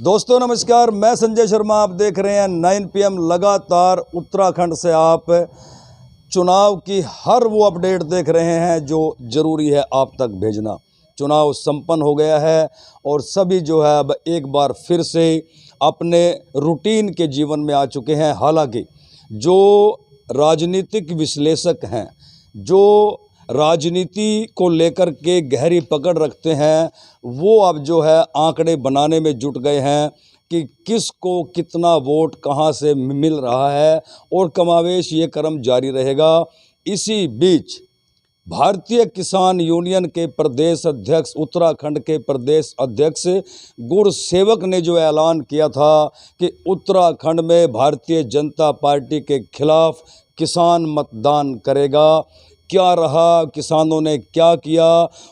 दोस्तों नमस्कार, मैं संजय शर्मा। आप देख रहे हैं 9 PM। लगातार उत्तराखंड से आप चुनाव की हर वो अपडेट देख रहे हैं जो ज़रूरी है आप तक भेजना। चुनाव संपन्न हो गया है और सभी जो है अब एक बार फिर से अपने रूटीन के जीवन में आ चुके हैं। हालांकि जो राजनीतिक विश्लेषक हैं, जो राजनीति को लेकर के गहरी पकड़ रखते हैं, वो अब जो है आंकड़े बनाने में जुट गए हैं कि किसको कितना वोट कहां से मिल रहा है और कमावेश ये क्रम जारी रहेगा। इसी बीच भारतीय किसान यूनियन के प्रदेश अध्यक्ष, उत्तराखंड के प्रदेश अध्यक्ष गुरसेवक ने जो ऐलान किया था कि उत्तराखंड में भारतीय जनता पार्टी के खिलाफ किसान मतदान करेगा। क्या रहा, किसानों ने क्या किया,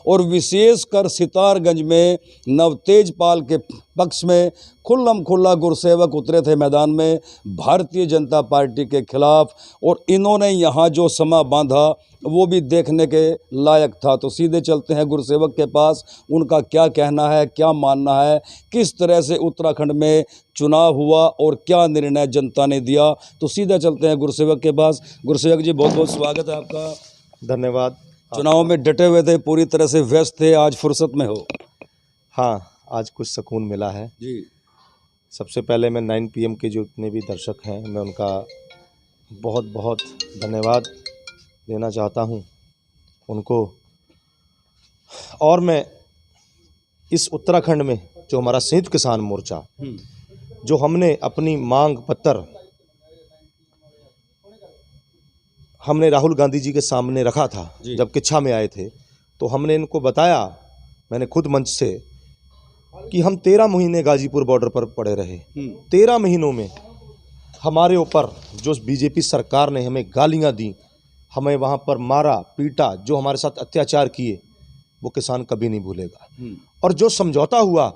और विशेषकर सितारगंज में नवतेजपाल के पक्ष में खुल्लम खुल्ला गुरसेवक उतरे थे मैदान में भारतीय जनता पार्टी के खिलाफ, और इन्होंने यहाँ जो समा बांधा वो भी देखने के लायक था। तो सीधे चलते हैं गुरसेवक के पास, उनका क्या कहना है, क्या मानना है, किस तरह से उत्तराखंड में चुनाव हुआ और क्या निर्णय जनता ने दिया। तो सीधा चलते हैं गुरसेवक के पास। गुरसेवक जी, बहुत बहुत स्वागत है आपका। धन्यवाद। चुनाव में डटे हुए थे, पूरी तरह से व्यस्त थे, आज फुर्सत में हो? हाँ, आज कुछ सुकून मिला है जी। सबसे पहले मैं 9 PM के जो इतने भी दर्शक हैं, मैं उनका बहुत बहुत धन्यवाद देना चाहता हूँ उनको। और मैं इस उत्तराखंड में जो हमारा संयुक्त किसान मोर्चा, जो हमने अपनी मांग पत्र हमने राहुल गांधी जी के सामने रखा था, जब किच्छा में आए थे, तो हमने इनको बताया, मैंने खुद मंच से, कि हम 13 महीने गाजीपुर बॉर्डर पर पड़े रहे। 13 महीनों में हमारे ऊपर जो बीजेपी सरकार ने हमें गालियां दी, हमें वहां पर मारा पीटा, जो हमारे साथ अत्याचार किए, वो किसान कभी नहीं भूलेगा। और जो समझौता हुआ,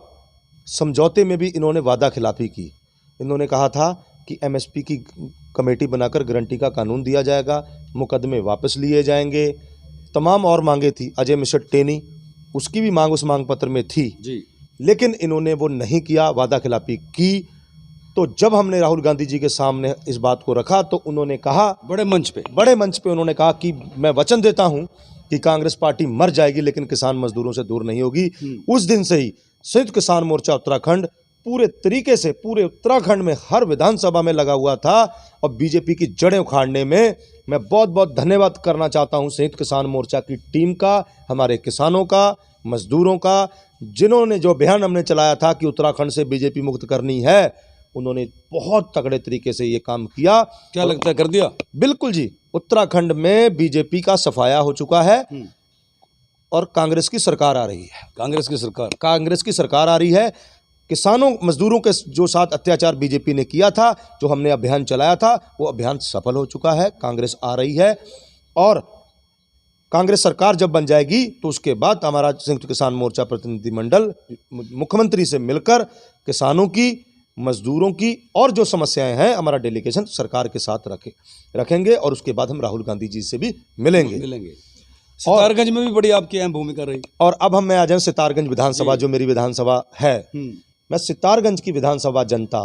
समझौते में भी इन्होंने वादा खिलाफी की। इन्होंने कहा था कि MSP की कमेटी बनाकर गारंटी का कानून दिया जाएगा, मुकदमे वापस लिए जाएंगे, तमाम और मांगे थी। अजय मिश्र टेनी, उसकी भी मांग उस मांग पत्र में थी जी। लेकिन इन्होंने वो नहीं किया, वादा खिलाफी की। तो जब हमने राहुल गांधी जी के सामने इस बात को रखा, तो उन्होंने कहा, बड़े मंच पे उन्होंने कहा कि मैं वचन देता हूं कि कांग्रेस पार्टी मर जाएगी लेकिन किसान मजदूरों से दूर नहीं होगी। उस दिन से ही संयुक्त किसान मोर्चा उत्तराखंड पूरे तरीके से पूरे उत्तराखंड में हर विधानसभा में लगा हुआ था। और बीजेपी की जड़ें उखाड़ने में मैं बहुत बहुत धन्यवाद करना चाहता हूं संयुक्त किसान मोर्चा की टीम का, हमारे किसानों का, मजदूरों का, जिन्होंने जो अभियान हमने चलाया था कि उत्तराखंड से बीजेपी मुक्त करनी है, उन्होंने बहुत तगड़े तरीके से ये काम किया। क्या लगता है, कर दिया? बिल्कुल जी, उत्तराखंड में बीजेपी का सफाया हो चुका है और कांग्रेस की सरकार आ रही है। कांग्रेस की सरकार आ रही है। किसानों मजदूरों के जो साथ अत्याचार बीजेपी ने किया था, जो हमने अभियान चलाया था, वो अभियान सफल हो चुका है। कांग्रेस आ रही है और कांग्रेस सरकार जब बन जाएगी तो उसके बाद हमारा संयुक्त किसान मोर्चा प्रतिनिधिमंडल मुख्यमंत्री से मिलकर किसानों की, मजदूरों की और जो समस्याएं हैं, हमारा डेलीगेशन सरकार के साथ रखेंगे और उसके बाद हम राहुल गांधी जी से भी मिलेंगे। सितारगंज में भी बड़ी आपकी अहम भूमिका रही। और अब हम मैं आ जाए सितारगंज विधानसभा, जो मेरी विधानसभा है। मैं सितारगंज की विधानसभा जनता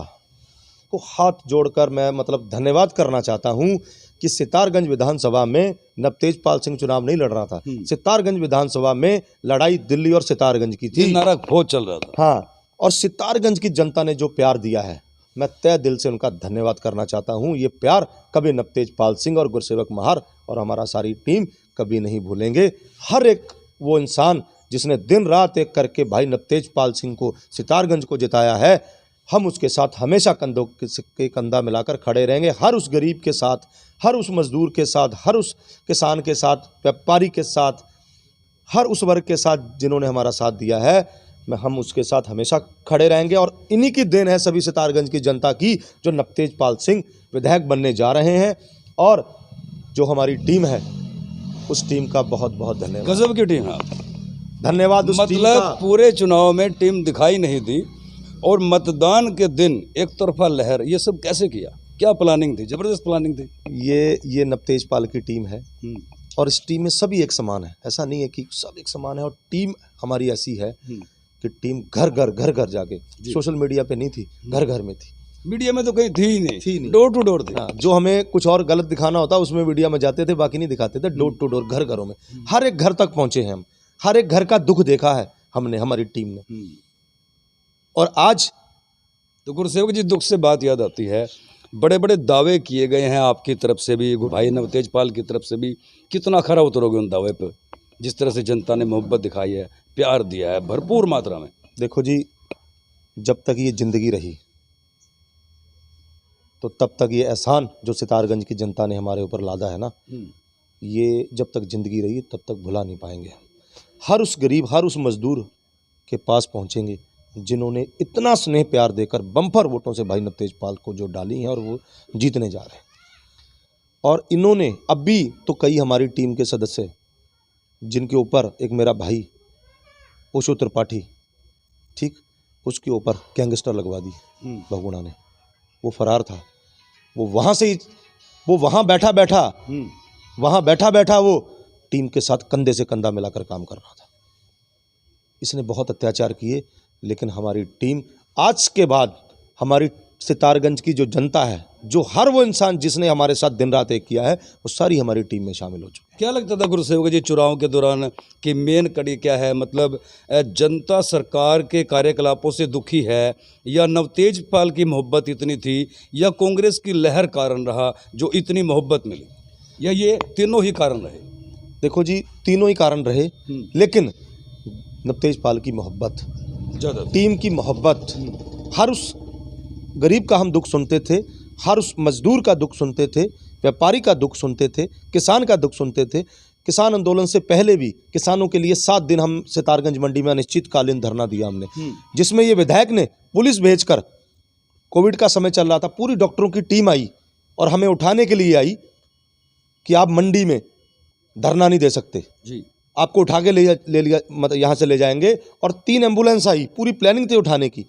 को हाथ जोड़कर मैं धन्यवाद करना चाहता हूं कि सितारगंज विधानसभा में नवतेजपाल सिंह चुनाव नहीं लड़ रहा था। सितारगंज विधानसभा में लड़ाई दिल्ली और सितारगंज की थी, नारा बहुत चल रहा था। हाँ, और सितारगंज की जनता ने जो प्यार दिया है, मैं तय दिल से उनका धन्यवाद करना चाहता हूं। ये प्यार कभी नवतेजपाल सिंह और गुरसेवक महार और हमारा सारी टीम कभी नहीं भूलेंगे। हर एक वो इंसान जिसने दिन रात एक करके भाई नवतेजपाल सिंह को, सितारगंज को जिताया है, हम उसके साथ हमेशा कंधों के कंधा मिलाकर खड़े रहेंगे। हर उस गरीब के साथ, हर उस मजदूर के साथ, हर उस किसान के साथ, व्यापारी के साथ, हर उस वर्ग के साथ जिन्होंने हमारा साथ दिया है, हम उसके साथ हमेशा खड़े रहेंगे। और इन्हीं की देन है सभी सितारगंज की जनता की, जो नवतेजपाल सिंह विधायक बनने जा रहे हैं। और जो हमारी टीम है, उस टीम का बहुत बहुत धन्यवाद। गजब की टीम है, धन्यवाद। पूरे चुनाव में टीम दिखाई नहीं दी और मतदान के दिन एक तरफा लहर, ये सब कैसे किया? क्या प्लानिंग थी? जबरदस्त प्लानिंग थी। ये नवतेजपाल की टीम है और इस टीम में सभी एक समान है। ऐसा नहीं है कि सब एक समान है, और टीम हमारी ऐसी है कि टीम घर घर जाके, सोशल मीडिया पे नहीं थी, घर घर में थी। मीडिया में तो कहीं थी ही नहीं, डोर टू डोर थी। हाँ, जो हमें कुछ और गलत दिखाना होता उसमें मीडिया में जाते थे, बाकी नहीं दिखाते थे। डोर टू डोर, घर घरों में, हर एक घर तक पहुंचे हैं हम, हर एक घर का दुख देखा है हमने, हमारी टीम ने। और आज तो गुरुसेवक जी, दुख से बात याद आती है, बड़े बड़े दावे किए गए हैं आपकी तरफ से भी, भाई नवतेजपाल की तरफ से भी। कितना खरा उतरोगे उन दावे पर, जिस तरह से जनता ने मोहब्बत दिखाई है, प्यार दिया है भरपूर मात्रा में? देखो जी, जब तक ये जिंदगी रही तो तब तक ये एहसान जो सितारगंज की जनता ने हमारे ऊपर लादा है ना, ये जब तक जिंदगी रही तब तक भुला नहीं पाएंगे। हर उस गरीब, हर उस मजदूर के पास पहुंचेंगे जिन्होंने इतना स्नेह प्यार देकर बम्पर वोटों से भाई नवतेजपाल को जो डाली हैं, और वो जीतने जा रहे हैं। और इन्होंने अब भी तो कई हमारी टीम के सदस्य जिनके ऊपर, एक मेरा भाई ओशो त्रिपाठी, ठीक, उसके ऊपर गैंगस्टर लगवा दी बहुगुणा ने। वो फरार था, वो वहाँ से ही, वो वहाँ बैठा बैठा वो टीम के साथ कंधे से कंधा मिलाकर काम कर रहा था। इसने बहुत अत्याचार किए, लेकिन हमारी टीम आज के बाद, हमारी सितारगंज की जो जनता है, जो हर वो इंसान जिसने हमारे साथ दिन रात एक किया है, वो सारी हमारी टीम में शामिल हो चुके हैं। क्या लगता था गुरुसेवक जी चुनाव के दौरान कि मेन कड़ी क्या है, मतलब जनता सरकार के कार्यकलापों से दुखी है, या नवतेजपाल की मोहब्बत इतनी थी, या कांग्रेस की लहर कारण रहा जो इतनी मोहब्बत मिली, या ये तीनों ही कारण रहे? देखो जी, तीनों ही कारण रहे, लेकिन नवतेजपाल की मोहब्त, टीम की मोहब्बत, हर उस गरीब का हम दुख सुनते थे, हर उस मजदूर का दुख सुनते थे, व्यापारी का दुख सुनते थे, किसान का दुख सुनते थे। किसान आंदोलन से पहले भी किसानों के लिए 7 दिन हम सितारगंज मंडी में अनिश्चितकालीन धरना दिया हमने, जिसमें ये विधायक ने पुलिस भेजकर, कोविड का समय चल रहा था, पूरी डॉक्टरों की टीम आई और हमें उठाने के लिए आई कि आप मंडी में धरना नहीं दे सकते जी, आपको उठा के ले लिया, मतलब यहाँ से ले जाएंगे। और 3 एम्बुलेंस आई, पूरी प्लानिंग थी उठाने की,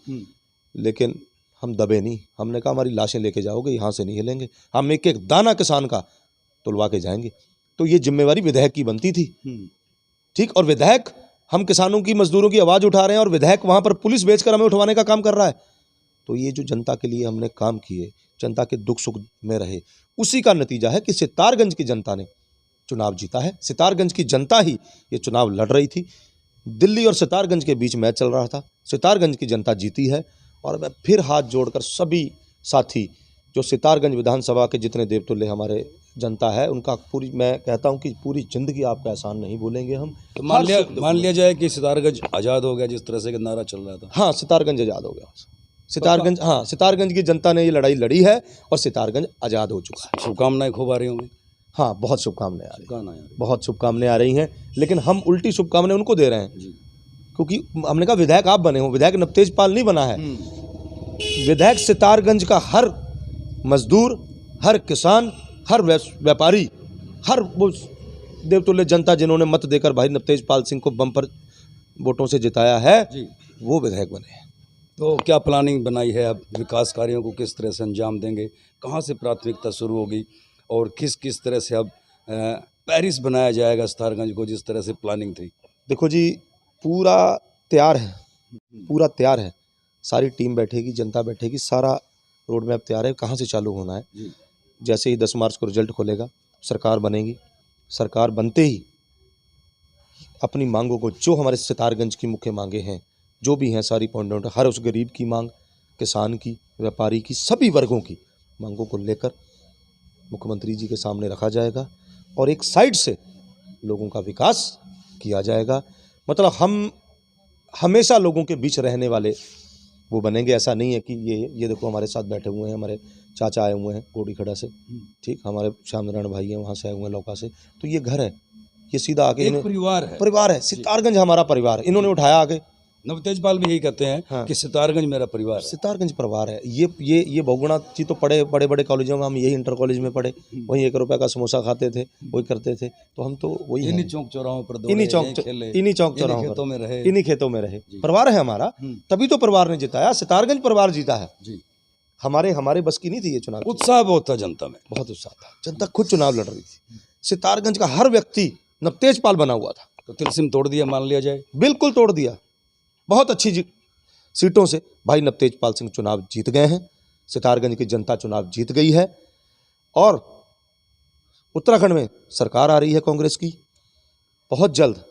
लेकिन हम दबे नहीं। हमने कहा हमारी लाशें लेके जाओगे, यहाँ से नहीं हिलेंगे, हम एक एक दाना किसान का तुलवा के जाएंगे। तो ये जिम्मेवारी विधायक की बनती थी, ठीक। और विधायक, हम किसानों की, मजदूरों की आवाज़ उठा रहे हैं और विधायक वहाँ पर पुलिस भेजकर हमें उठवाने का काम कर रहा है। तो ये जो जनता के लिए हमने काम किए, जनता के दुख सुख में रहे, उसी का नतीजा है कि सितारगंज की जनता ने चुनाव जीता है। सितारगंज की जनता ही ये चुनाव लड़ रही थी। दिल्ली और सितारगंज के बीच मैच चल रहा था, सितारगंज की जनता जीती है। और मैं फिर हाथ जोड़कर सभी साथी, जो सितारगंज विधानसभा के जितने देवतुल्य हमारे जनता है, उनका पूरी, मैं कहता हूं कि पूरी जिंदगी आपका एहसान नहीं भूलेंगे हम। तो मान लिया जाए कि सितारगंज आज़ाद हो गया, जिस तरह से नारा चल रहा था। हाँ, सितारगंज आज़ाद हो गया। सितारगंज, हाँ, सितारगंज की जनता ने ये लड़ाई लड़ी है और सितारगंज आज़ाद हो चुका है। शुभकामनाएं खूब आ रही होंगी। हाँ, बहुत शुभकामनाएं आ रही हैं, बहुत शुभकामनाएं आ रही हैं, लेकिन हम उल्टी शुभकामनाएं उनको दे रहे हैं, क्योंकि हमने कहा विधायक आप बने हो, विधायक नवतेजपाल नहीं बना है। विधायक सितारगंज का हर मजदूर, हर किसान, हर व्यापारी, हर वो देवतुल्य जनता जिन्होंने मत देकर भाई नवतेजपाल सिंह को बम्पर वोटों से जिताया है, वो विधायक बने हैं। तो क्या प्लानिंग बनाई है अब, विकास कार्यों को किस तरह से अंजाम देंगे, कहाँ से प्राथमिकता शुरू होगी, और किस किस तरह से अब पेरिस बनाया जाएगा सितारगंज को, जिस तरह से प्लानिंग थी? देखो जी, पूरा तैयार है, पूरा तैयार है, सारी टीम बैठेगी, जनता बैठेगी, सारा रोड मैप तैयार है, कहाँ से चालू होना है। जैसे ही 10 मार्च को रिजल्ट खोलेगा, सरकार बनेगी, सरकार बनते ही अपनी मांगों को, जो हमारे सितारगंज की मुख्य मांगे हैं, जो भी हैं सारी पॉइंट, हर उस गरीब की मांग, किसान की, व्यापारी की, सभी वर्गों की मांगों को लेकर मुख्यमंत्री जी के सामने रखा जाएगा और एक साइड से लोगों का विकास किया जाएगा। मतलब हम हमेशा लोगों के बीच रहने वाले वो बनेंगे। ऐसा नहीं है कि ये देखो हमारे साथ बैठे हुए हैं, हमारे चाचा आए हुए हैं कोड़ी खड़ा से, ठीक, हमारे श्याम नारायण भाई हैं वहाँ से आए हुए हैं लौका से, तो ये घर है, ये सीधा आके परिवार है, सितारगंज हमारा परिवार है, इन्होंने उठाया आगे। नवतेजपाल भी यही कहते हैं, हाँ, कि सितारगंज मेरा परिवार है, सितारगंज परिवार है। ये बहुगुणा जी तो पढ़े, बड़े बड़े कॉलेजों में, हम यही इंटर कॉलेज में पढ़े, वहीं 1 रुपये का समोसा खाते थे, वही करते थे। तो हम तो वही इन्हीं चौक चौराहों पर, इन्हीं चौक चौराहों खेतों में रहे, इन्हीं खेतों में रहे। परिवार है हमारा, तभी तो परिवार ने जिताया, सितारगंज परिवार जीता है जी। हमारे बस की नहीं थी ये चुनाव। उत्साह बहुत था जनता में, बहुत उत्साह था, जनता खुद चुनाव लड़ रही थी। सितारगंज का हर व्यक्ति नवतेजपाल बना हुआ था। तो तिलस्म तोड़ दिया मान लिया जाए? बिल्कुल तोड़ दिया, बहुत अच्छी सीटों से भाई नवतेजपाल सिंह चुनाव जीत गए हैं। सितारगंज की जनता चुनाव जीत गई है और उत्तराखंड में सरकार आ रही है कांग्रेस की। बहुत जल्द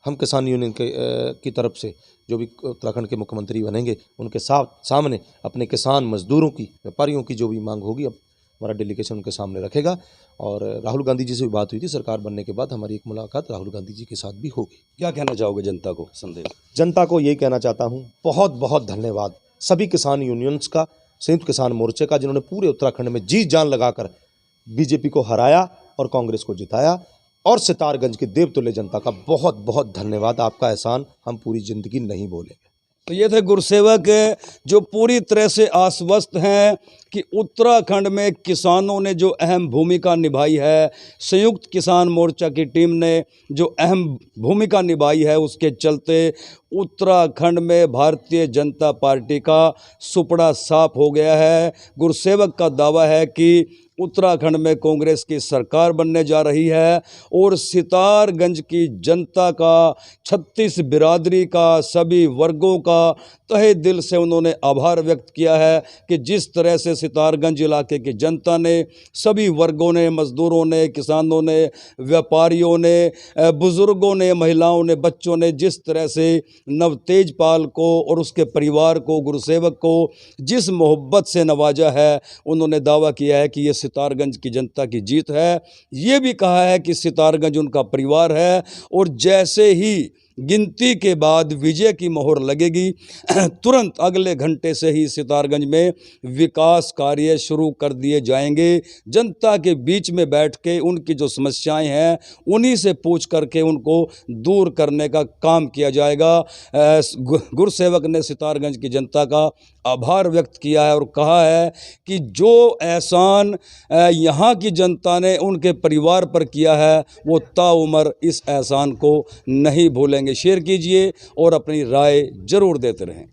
हम किसान यूनियन की तरफ से जो भी उत्तराखंड के मुख्यमंत्री बनेंगे उनके सामने अपने किसान मजदूरों की, व्यापारियों की जो भी मांग होगी अब हमारा डेलीगेशन उनके सामने रखेगा। और राहुल गांधी जी से भी बात हुई थी, सरकार बनने के बाद हमारी एक मुलाकात राहुल गांधी जी के साथ भी होगी। क्या कहना चाहोगे जनता को संदेश? जनता को यही कहना चाहता हूँ, बहुत बहुत धन्यवाद सभी किसान यूनियंस का, संयुक्त किसान मोर्चे का, जिन्होंने पूरे उत्तराखंड में जी जान लगाकर बीजेपी को हराया और कांग्रेस को जिताया। और सितारगंज की देवतुल्य जनता का बहुत बहुत धन्यवाद। आपका एहसान हम पूरी जिंदगी नहीं भूलेंगे। तो ये थे गुरसेवक जो पूरी तरह से आश्वस्त हैं कि उत्तराखंड में किसानों ने जो अहम भूमिका निभाई है, संयुक्त किसान मोर्चा की टीम ने जो अहम भूमिका निभाई है, उसके चलते उत्तराखंड में भारतीय जनता पार्टी का सुपड़ा साफ हो गया है। गुरसेवक का दावा है कि उत्तराखंड में कांग्रेस की सरकार बनने जा रही है और सितारगंज की जनता का, 36 बिरादरी का, सभी वर्गों का तहे दिल से उन्होंने आभार व्यक्त किया है कि जिस तरह से सितारगंज इलाके की जनता ने, सभी वर्गों ने, मज़दूरों ने, किसानों ने, व्यापारियों ने, बुज़ुर्गों ने, महिलाओं ने, बच्चों ने जिस तरह से नवतेजपाल को और उसके परिवार को, गुरसेवक को जिस मोहब्बत से नवाजा है, उन्होंने दावा किया है कि ये सितारगंज की जनता की जीत है। ये भी कहा है कि सितारगंज उनका परिवार है और जैसे ही गिनती के बाद विजय की मोहर लगेगी, तुरंत अगले घंटे से ही सितारगंज में विकास कार्य शुरू कर दिए जाएंगे। जनता के बीच में बैठ के उनकी जो समस्याएं हैं उन्हीं से पूछ करके उनको दूर करने का काम किया जाएगा। गुरसेवक ने सितारगंज की जनता का आभार व्यक्त किया है और कहा है कि जो एहसान यहाँ की जनता ने उनके परिवार पर किया है वो ताउम्र इस एहसान को नहीं भूलेंगे। शेयर कीजिए और अपनी राय जरूर देते रहें।